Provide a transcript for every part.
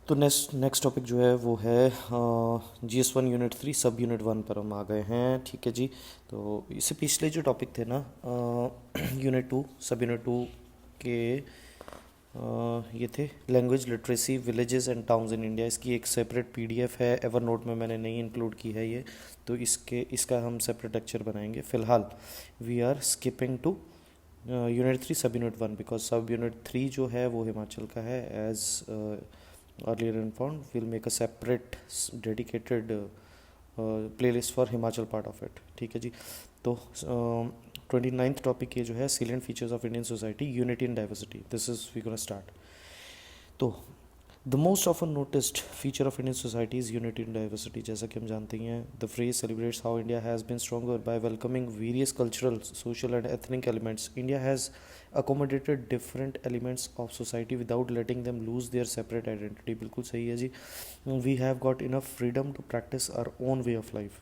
तो next topic जो है वो है GS1 यूनिट 3 सब यूनिट 1 पर हम आ गए हैं। ठीक है जी। तो इससे पिछले जो टॉपिक थे ना यूनिट 2 सब यूनिट 2 के ये थे language literacy villages and towns in India. इसकी एक सेपरेट पीडीएफ है, एवर नोट में मैंने नहीं इंक्लूड की है ये, तो इसका हम सेपरेट लेक्चर बनाएंगे। फ़िलहाल we are skipping to unit 3 sub unit 1 because सब यूनिट 3 जो है वो हिमाचल का है। As earlier informed, we'll make a separate dedicated playlist for Himachal part of it. ठीक है जी। तो 29th टॉपिक ये जो है salient features of Indian society unity in diversity, this is we gonna start. तो the most often noticed feature of Indian society is unity in diversity. जैसा कि हम जानते ही हैं, the phrase celebrates how India has been stronger by welcoming various cultural social and ethnic elements. India has accommodated different elements of society without letting them lose their separate identity। बिल्कुल सही है जी। we have got enough freedom to practice our own way of life।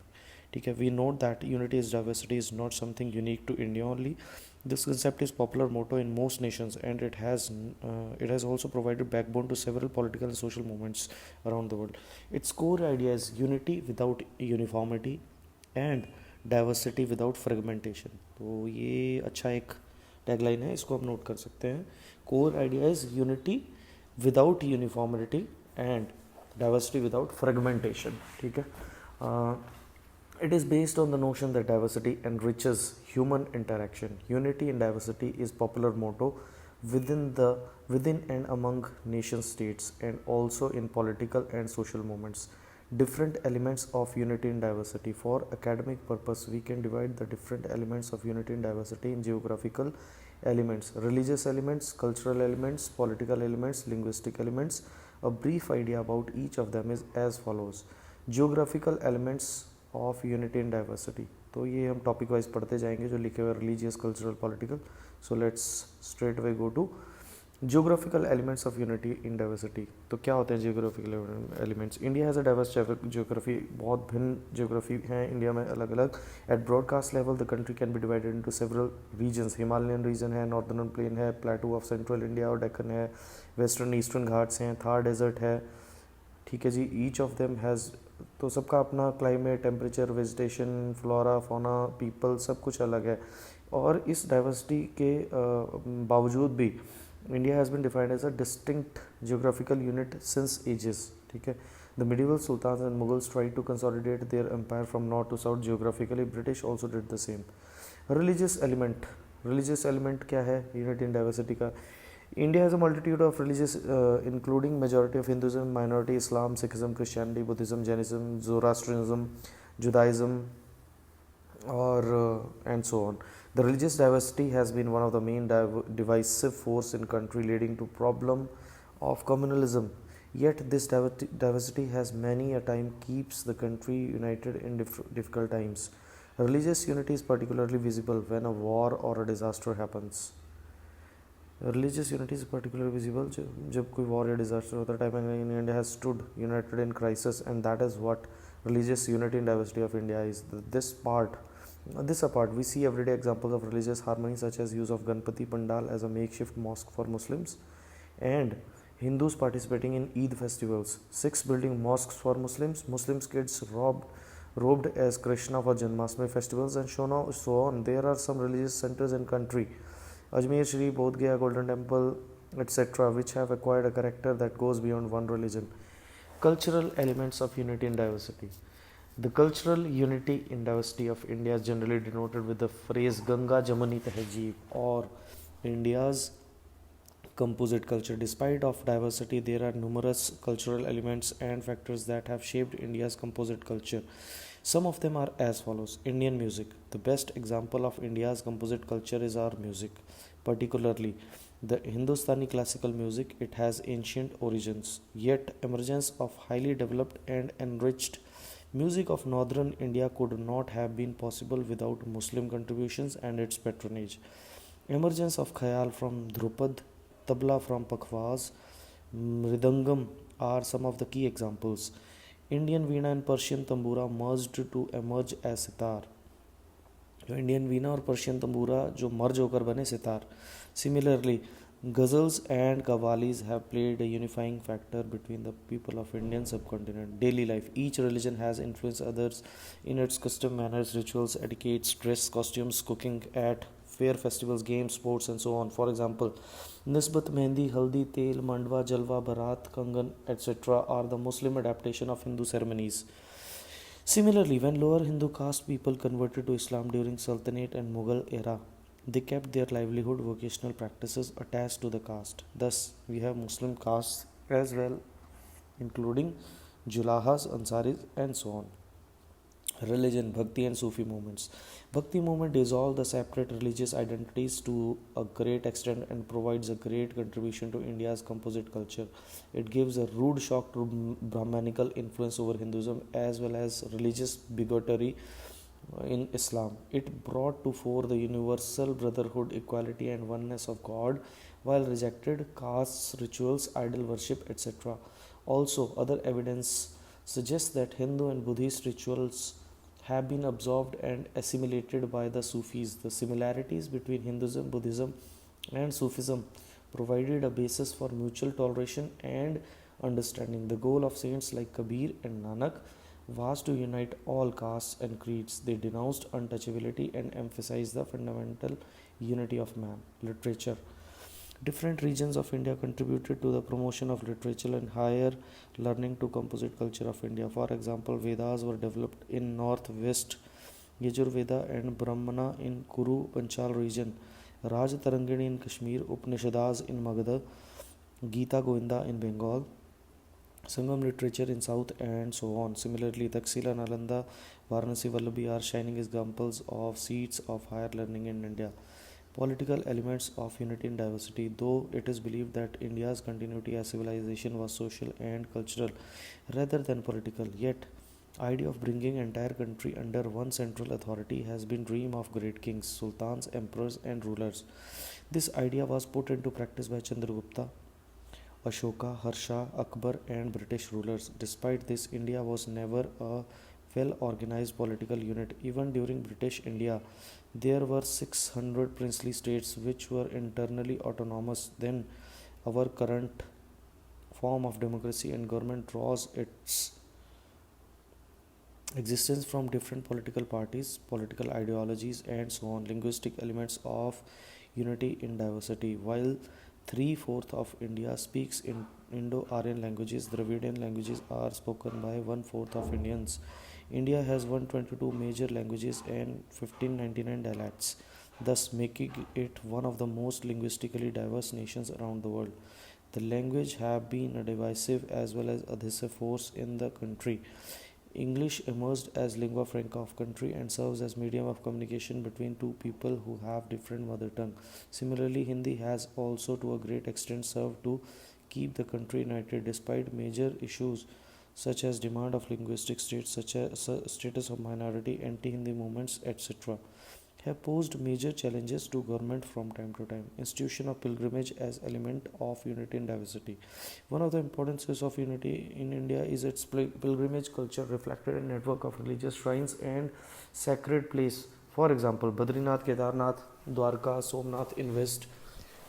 ठीक है। we note that unity is diversity is not something unique to India only। this concept is popular motto in most nations and it has also provided backbone to several political and social movements around the world। its core idea is unity without uniformity and diversity without fragmentation। तो ये अच्छा एक tagline है, इसको हम note कर सकते हैं। Core idea is unity without uniformity and diversity without fragmentation. ठीक है। It is based on the notion that diversity enriches human interaction. Unity in diversity is popular motto within and among nation states and also in political and social movements। different elements of unity in diversity, for academic purpose we can divide the different elements of unity in diversity in geographical elements, religious elements, cultural elements, political elements, linguistic elements। a brief idea about each of them is as follows। geographical elements of unity in diversity, तो ये हम topic wise पढ़ते जाएंगे जो लिखे हुए religious cultural political. So let's straight way go to geographical elements of unity in diversity. तो क्या होते हैं geographical elements? India has a diverse geography, बहुत भिन्न जियोग्राफी हैं इंडिया में अलग अलग। At broadcast level the country can be divided into several regions. Himalayan region है, नॉर्दर्न प्लेन है, प्लेटू ऑफ सेंट्रल इंडिया और डेक्कन है, वेस्टर्न ईस्टर्न घाट्स हैं, थार डेजर्ट है। ठीक है जी। ईच ऑफ देम हैज़, तो सबका अपना climate, temperature, vegetation, flora, fauna, people सब कुछ अलग है। और इस डाइवर्सिटी के बावजूद भी India has been defined as a distinct geographical unit since ages. ठीक है। The medieval sultans and Mughals try to consolidate their empire from north to south geographically. British also did the same. Religious element क्या है unit in diversity का? India has a multitude of religious, including majority of Hinduism, minority Islam, Sikhism, Christianity, Buddhism, Jainism, Zoroastrianism, Judaism, or and so on। The religious diversity has been one of the main divisive force in country, leading to problem of communalism। Yet this diversity has many a time keeps the country united in difficult times। Religious unity is particularly visible when a war or a disaster happens। Religious unity is particular visible जब कोई war या disaster होता है। Time in India has stood United in crisis and that is what religious unity and diversity of India is। This apart, we see everyday examples of religious harmony such as use of Ganpati Pandal as a makeshift mosque for Muslims and Hindus participating in Eid festivals, Sikhs building mosques for Muslims, Muslims kids robed as Krishna for Janmashtami festivals and so on। There are some religious centers in country, Ajmer Shri, Bodh Gaya, Golden Temple, etc., which have acquired a character that goes beyond one religion। Cultural elements of unity and diversity. The cultural unity and diversity of India is generally denoted with the phrase Ganga Jamuni Tehzeeb or India's composite culture। Despite of diversity, there are numerous cultural elements and factors that have shaped India's composite culture। Some of them are as follows. Indian music. The best example of India's composite culture is our music, particularly the Hindustani classical music. It has ancient origins, yet emergence of highly developed and enriched music of northern India could not have been possible without Muslim contributions and its patronage। Emergence of Khayal from Drupad, Tabla from Pakhwaz, Mridangam are some of the key examples। Indian Veena and Persian Tambura merged to emerge as sitar। Indian Veena और Persian तंबूरा जो मर्ज होकर बने sitar. Similarly Ghazals and qawwalis have played a unifying factor between the people of Indian subcontinent. Daily life. Each religion has influenced others in its custom, manners, rituals, etiquettes, dress, costumes, cooking at fair festivals, games, sports, and so on. For example, Nisbat, Mehndi, Haldi, Tel, Mandwa, Jalwa, Barat, Kangan, etc. are the Muslim adaptation of Hindu ceremonies. Similarly, when lower Hindu caste people converted to Islam during Sultanate and Mughal era, they kept their livelihood vocational practices attached to the caste. Thus, we have Muslim castes as well, including Julahas, Ansaris, and so on. Religion, Bhakti, and Sufi movements. Bhakti movement dissolved the separate religious identities to a great extent and provides a great contribution to India's composite culture. It gives a rude shock to Brahmanical influence over Hinduism as well as religious bigotry in Islam. It brought to fore the universal brotherhood, equality, and oneness of God, while rejected castes, rituals, idol worship, etc. Also, other evidence suggests that Hindu and Buddhist rituals have been absorbed and assimilated by the Sufis. The similarities between Hinduism, Buddhism, and Sufism provided a basis for mutual toleration and understanding. The goal of saints like Kabir and Nanak was to unite all castes and creeds. They denounced untouchability and emphasized the fundamental unity of man. Literature. Different regions of India contributed to the promotion of literature and higher learning to composite culture of India. For example, Vedas were developed in northwest, Yajurveda and Brahmana in Kuru Panchal region, Raj Tarangini in Kashmir, Upanishads in Magadha, Gita Govinda in Bengal, Sangam literature in South, and so on. Similarly, Taxila, Nalanda, Varanasi, Vallabhi are shining examples of seats of higher learning in India. Political elements of unity in diversity. Though it is believed that India's continuity as civilization was social and cultural rather than political, yet idea of bringing entire country under one central authority has been dream of great kings, sultans, emperors, and rulers. This idea was put into practice by Chandragupta, Ashoka, Harsha, Akbar, and British rulers. Despite this, India was never a well organized political unit. Even during British India, there were 600 princely states which were internally autonomous. Then, our current form of democracy and government draws its existence from different political parties, political ideologies, and so on. Linguistic elements of unity in diversity. While three-fourths of India speaks in Indo-Aryan languages, Dravidian languages are spoken by one-fourth of Indians. India has 122 major languages and 1599 dialects, thus making it one of the most linguistically diverse nations around the world. The language have been a divisive as well as adhesive force in the country. English emerged as lingua franca of country and serves as medium of communication between two people who have different mother tongue. Similarly, Hindi has also to a great extent served to keep the country united despite major issues such as demand of linguistic states, such as status of minority, anti-Hindi movements, etc., have posed major challenges to government from time to time. Institution of pilgrimage as element of unity and diversity. One of the importances of unity in India is its pilgrimage culture reflected in network of religious shrines and sacred place. For example, Badrinath, Kedarnath, Dwarka, Somnath in west,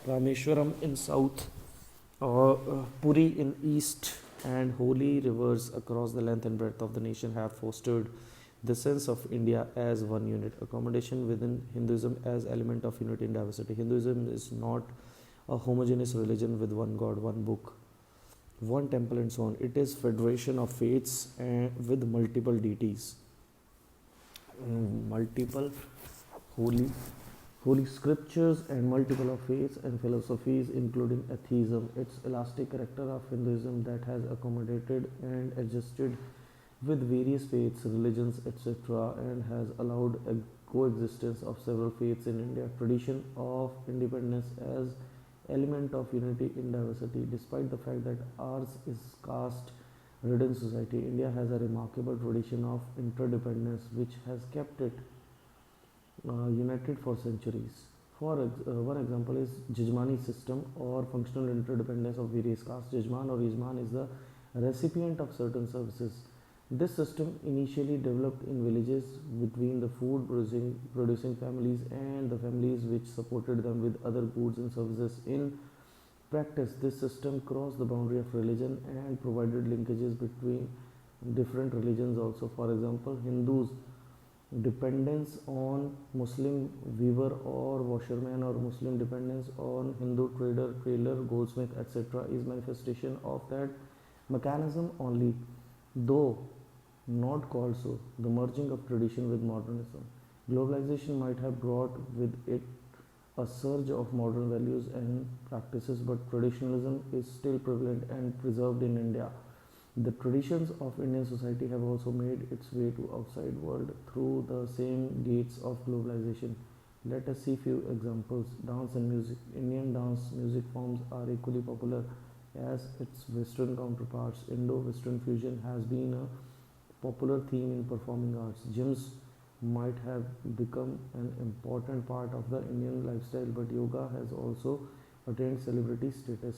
Rameshwaram in south, Puri in east, and holy rivers across the length and breadth of the nation have fostered the sense of India as one unit. Accommodation within Hinduism as element of unity and diversity. Hinduism is not a homogeneous religion with one god, one book, one temple, and so on. It is federation of faiths and with multiple deities, multiple holy holy scriptures, and multiple of faiths and philosophies, including atheism. Its elastic character of Hinduism that has accommodated and adjusted with various faiths, religions, etc., and has allowed a coexistence of several faiths in India. Tradition of independence as element of unity in diversity. Despite the fact that ours is caste-ridden society, India has a remarkable tradition of interdependence which has kept it united for centuries. One example is Jajmani system or functional interdependence of various castes. Jajman or Yajman is the recipient of certain services. This system initially developed in villages between the food producing families and the families which supported them with other goods and services. In practice, this system crossed the boundary of religion and provided linkages between different religions also. For example, Hindus dependence on Muslim weaver or washerman, or Muslim dependence on Hindu trader, tailor, goldsmith, etc. is manifestation of that mechanism only, though not called so. The merging of tradition with modernism. Globalization might have brought with it a surge of modern values and practices, but traditionalism is still prevalent and preserved in India. The traditions of Indian society have also made its way to outside world through the same gates of globalization. Let us see few examples. Dance and music. Indian dance music forms are equally popular as its Western counterparts. Indo-Western fusion has been a popular theme in performing arts. Gyms might have become an important part of the Indian lifestyle, but yoga has also attained celebrity status.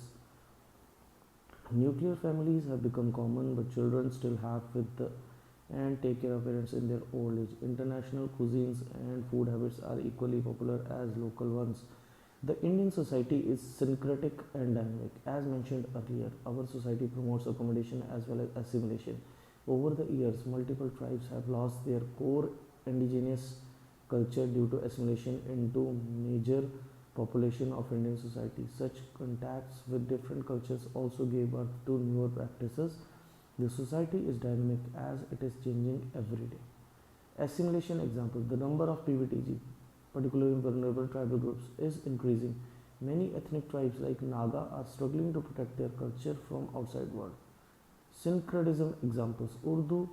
Nuclear families have become common, but children still have with the and take care of parents in their old age. International cuisines and food habits are equally popular as local ones. The Indian society is syncretic and dynamic. As mentioned earlier, our society promotes accommodation as well as assimilation. Over the years, multiple tribes have lost their core indigenous culture due to assimilation into major population of Indian society. Such contacts with different cultures also gave birth to newer practices. The society is dynamic as it is changing every day. Assimilation example, the number of PVTG, particularly in vulnerable tribal groups, is increasing. Many ethnic tribes like Naga are struggling to protect their culture from outside world. Syncretism examples, Urdu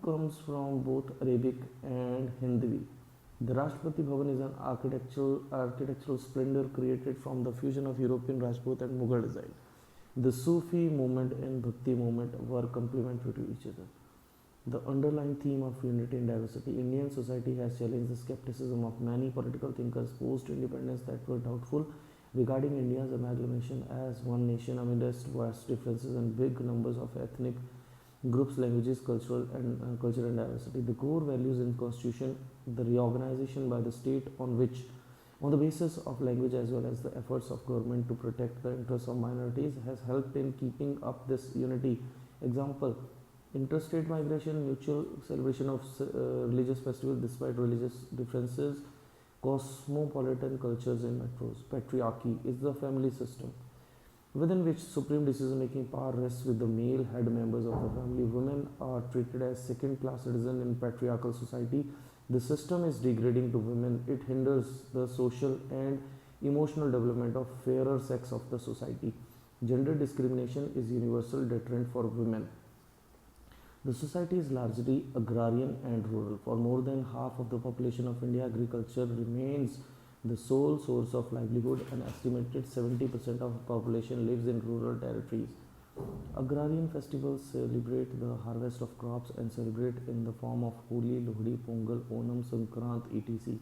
comes from both Arabic and Hindi. The Rashtrapati Bhavan is an architectural splendor created from the fusion of European Rajput and Mughal design. The Sufi movement and Bhakti movement were complementary to each other. The underlying theme of unity and diversity. Indian society has challenged the skepticism of many political thinkers post-independence that were doubtful regarding India's amalgamation as one nation amidst vast differences and big numbers of ethnic groups, languages, culture and diversity. The core values in constitution, the reorganization by the state on the basis of language as well as the efforts of government to protect the interests of minorities has helped in keeping up this unity. Example, interstate migration, mutual celebration of religious festivals despite religious differences, cosmopolitan cultures in metros. Patriarchy is the family system within which supreme decision-making power rests with the male head members of the family. Women are treated as second-class citizens in patriarchal society. The system is degrading to women. It hinders the social and emotional development of fairer sex of the society. Gender discrimination is universal deterrent for women. The society is largely agrarian and rural. For more than half of the population of India, agriculture remains the sole source of livelihood. An estimated 70% of the population lives in rural territories. Agrarian festivals celebrate the harvest of crops and celebrate in the form of Holi, Lohri, Pongal, Onam, Sankrant, etc.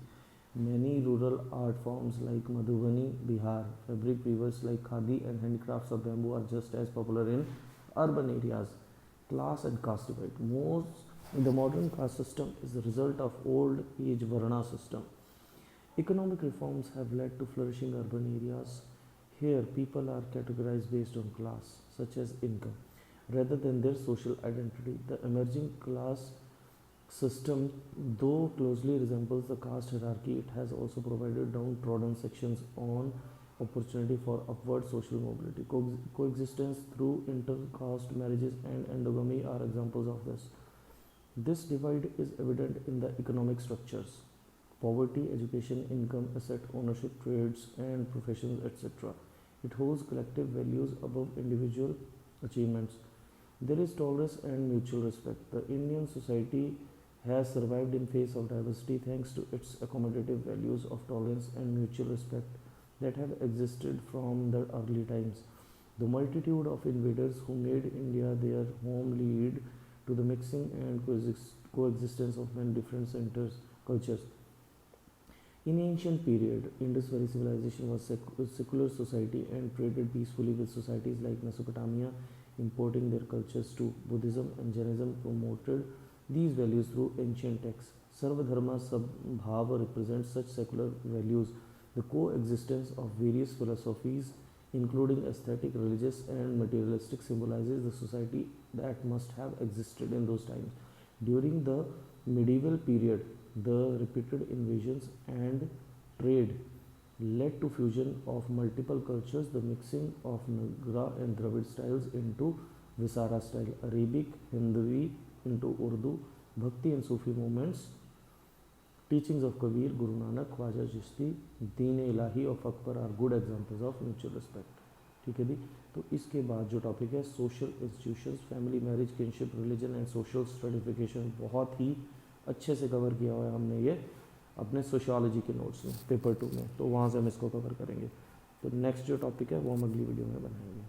Many rural art forms like Madhubani, Bihar, fabric weavers like Khadi and handicrafts of bamboo are just as popular in urban areas. Class and caste divide. The modern caste system is the result of old age Varna system. Economic reforms have led to flourishing urban areas. Here, people are categorized based on class, such as income, rather than their social identity. The emerging class system, though closely resembles the caste hierarchy, it has also provided downtrodden sections on opportunity for upward social mobility. Coexistence through intercaste marriages and endogamy are examples of this. This divide is evident in the economic structures. Poverty, education, income, asset ownership, trades and professions, etc. It holds collective values above individual achievements. There is tolerance and mutual respect. The Indian society has survived in face of diversity thanks to its accommodative values of tolerance and mutual respect that have existed from the early times. The multitude of invaders who made India their home lead to the mixing and coexistence of many different cultures. In ancient period, Indus Valley civilization was a secular society and traded peacefully with societies like Mesopotamia, importing their cultures to Buddhism and Jainism promoted these values through ancient texts. Sarvadharma Sabhava represents such secular values. The coexistence of various philosophies including aesthetic, religious, and materialistic, symbolizes the society that must have existed in those times. During the medieval period, the repeated invasions and trade led to fusion of multiple cultures, the mixing of Nagra and Dravid styles into Visara style, Arabic, Hindavi into Urdu, Bhakti and Sufi movements, teachings of Kabir, Guru Nanak, Khwaja Chishti, Din Ilahi और Akbar are good examples of mutual respect. ठीक है जी। तो इसके बाद जो topic है social institutions, family, marriage, kinship, religion and social stratification, बहुत ही अच्छे से कवर किया हुआ है हमने ये अपने सोशियोलॉजी के नोट्स में पेपर 2 में, तो वहाँ से हम इसको कवर करेंगे। तो नेक्स्ट जो टॉपिक है वो हम अगली वीडियो में बनाएंगे।